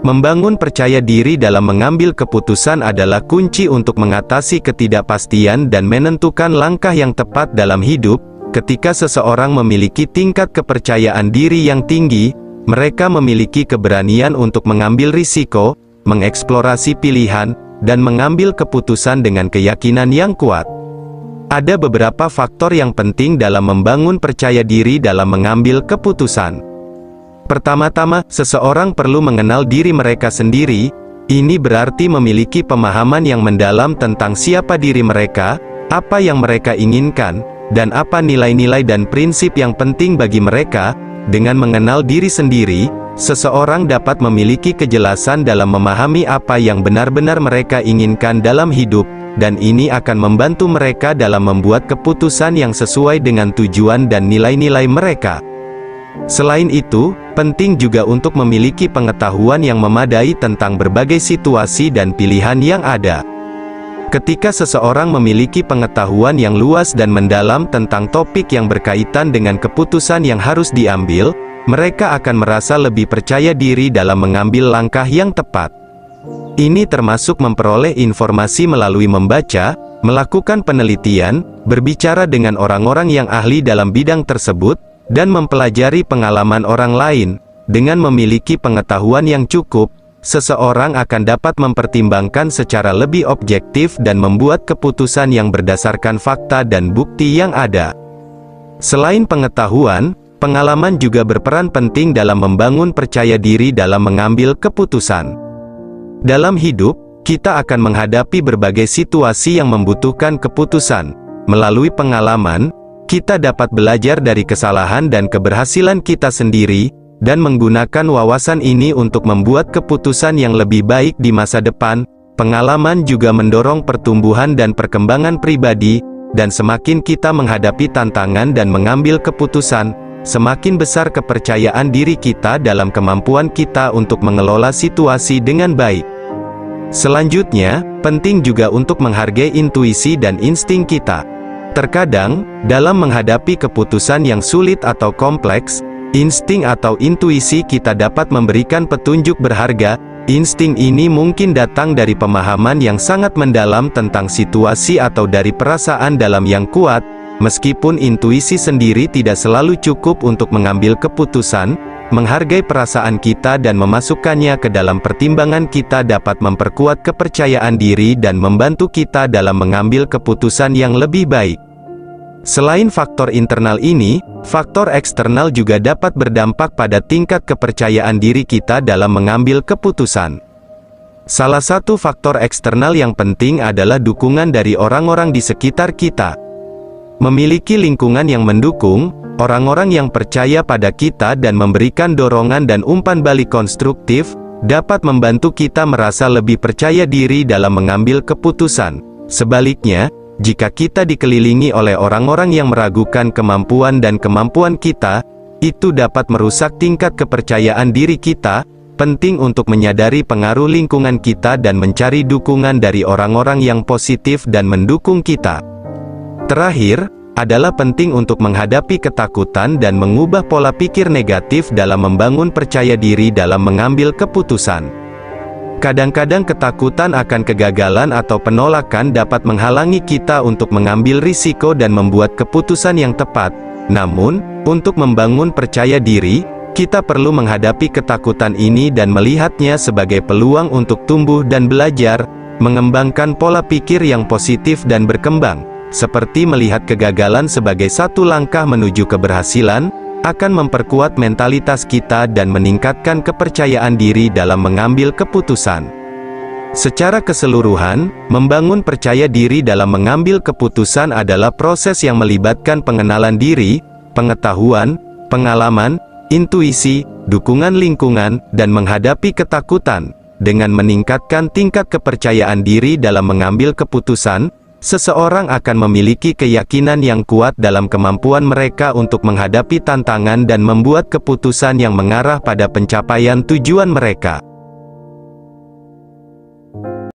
Membangun percaya diri dalam mengambil keputusan adalah kunci untuk mengatasi ketidakpastian dan menentukan langkah yang tepat dalam hidup. Ketika seseorang memiliki tingkat kepercayaan diri yang tinggi, mereka memiliki keberanian untuk mengambil risiko, mengeksplorasi pilihan, dan mengambil keputusan dengan keyakinan yang kuat. Ada beberapa faktor yang penting dalam membangun percaya diri dalam mengambil keputusan. Pertama-tama, seseorang perlu mengenal diri mereka sendiri. Ini berarti memiliki pemahaman yang mendalam tentang siapa diri mereka, apa yang mereka inginkan, dan apa nilai-nilai dan prinsip yang penting bagi mereka. Dengan mengenal diri sendiri, seseorang dapat memiliki kejelasan dalam memahami apa yang benar-benar mereka inginkan dalam hidup, dan ini akan membantu mereka dalam membuat keputusan yang sesuai dengan tujuan dan nilai-nilai mereka. Selain itu, penting juga untuk memiliki pengetahuan yang memadai tentang berbagai situasi dan pilihan yang ada. Ketika seseorang memiliki pengetahuan yang luas dan mendalam tentang topik yang berkaitan dengan keputusan yang harus diambil, mereka akan merasa lebih percaya diri dalam mengambil langkah yang tepat. Ini termasuk memperoleh informasi melalui membaca, melakukan penelitian, berbicara dengan orang-orang yang ahli dalam bidang tersebut, dan mempelajari pengalaman orang lain. Dengan memiliki pengetahuan yang cukup, seseorang akan dapat mempertimbangkan secara lebih objektif dan membuat keputusan yang berdasarkan fakta dan bukti yang ada. Selain pengetahuan, pengalaman juga berperan penting dalam membangun percaya diri dalam mengambil keputusan. Dalam hidup, kita akan menghadapi berbagai situasi yang membutuhkan keputusan. Melalui pengalaman, kita dapat belajar dari kesalahan dan keberhasilan kita sendiri, dan menggunakan wawasan ini untuk membuat keputusan yang lebih baik di masa depan. Pengalaman juga mendorong pertumbuhan dan perkembangan pribadi, dan semakin kita menghadapi tantangan dan mengambil keputusan, semakin besar kepercayaan diri kita dalam kemampuan kita untuk mengelola situasi dengan baik. Selanjutnya, penting juga untuk menghargai intuisi dan insting kita. Terkadang, dalam menghadapi keputusan yang sulit atau kompleks, insting atau intuisi kita dapat memberikan petunjuk berharga. Insting ini mungkin datang dari pemahaman yang sangat mendalam tentang situasi atau dari perasaan dalam yang kuat. Meskipun intuisi sendiri tidak selalu cukup untuk mengambil keputusan, menghargai perasaan kita dan memasukkannya ke dalam pertimbangan kita dapat memperkuat kepercayaan diri dan membantu kita dalam mengambil keputusan yang lebih baik. Selain faktor internal ini, faktor eksternal juga dapat berdampak pada tingkat kepercayaan diri kita dalam mengambil keputusan. Salah satu faktor eksternal yang penting adalah dukungan dari orang-orang di sekitar kita. Memiliki lingkungan yang mendukung, orang-orang yang percaya pada kita dan memberikan dorongan dan umpan balik konstruktif, dapat membantu kita merasa lebih percaya diri dalam mengambil keputusan. Sebaliknya, jika kita dikelilingi oleh orang-orang yang meragukan kemampuan dan kemampuan kita, itu dapat merusak tingkat kepercayaan diri kita. Penting untuk menyadari pengaruh lingkungan kita dan mencari dukungan dari orang-orang yang positif dan mendukung kita. Terakhir, adalah penting untuk menghadapi ketakutan dan mengubah pola pikir negatif dalam membangun percaya diri dalam mengambil keputusan. Kadang-kadang ketakutan akan kegagalan atau penolakan dapat menghalangi kita untuk mengambil risiko dan membuat keputusan yang tepat. Namun, untuk membangun percaya diri, kita perlu menghadapi ketakutan ini dan melihatnya sebagai peluang untuk tumbuh dan belajar, mengembangkan pola pikir yang positif dan berkembang. Seperti melihat kegagalan sebagai satu langkah menuju keberhasilan, akan memperkuat mentalitas kita dan meningkatkan kepercayaan diri dalam mengambil keputusan. Secara keseluruhan, membangun percaya diri dalam mengambil keputusan adalah proses yang melibatkan pengenalan diri, pengetahuan, pengalaman, intuisi, dukungan lingkungan, dan menghadapi ketakutan. Dengan meningkatkan tingkat kepercayaan diri dalam mengambil keputusan, seseorang akan memiliki keyakinan yang kuat dalam kemampuan mereka untuk menghadapi tantangan dan membuat keputusan yang mengarah pada pencapaian tujuan mereka.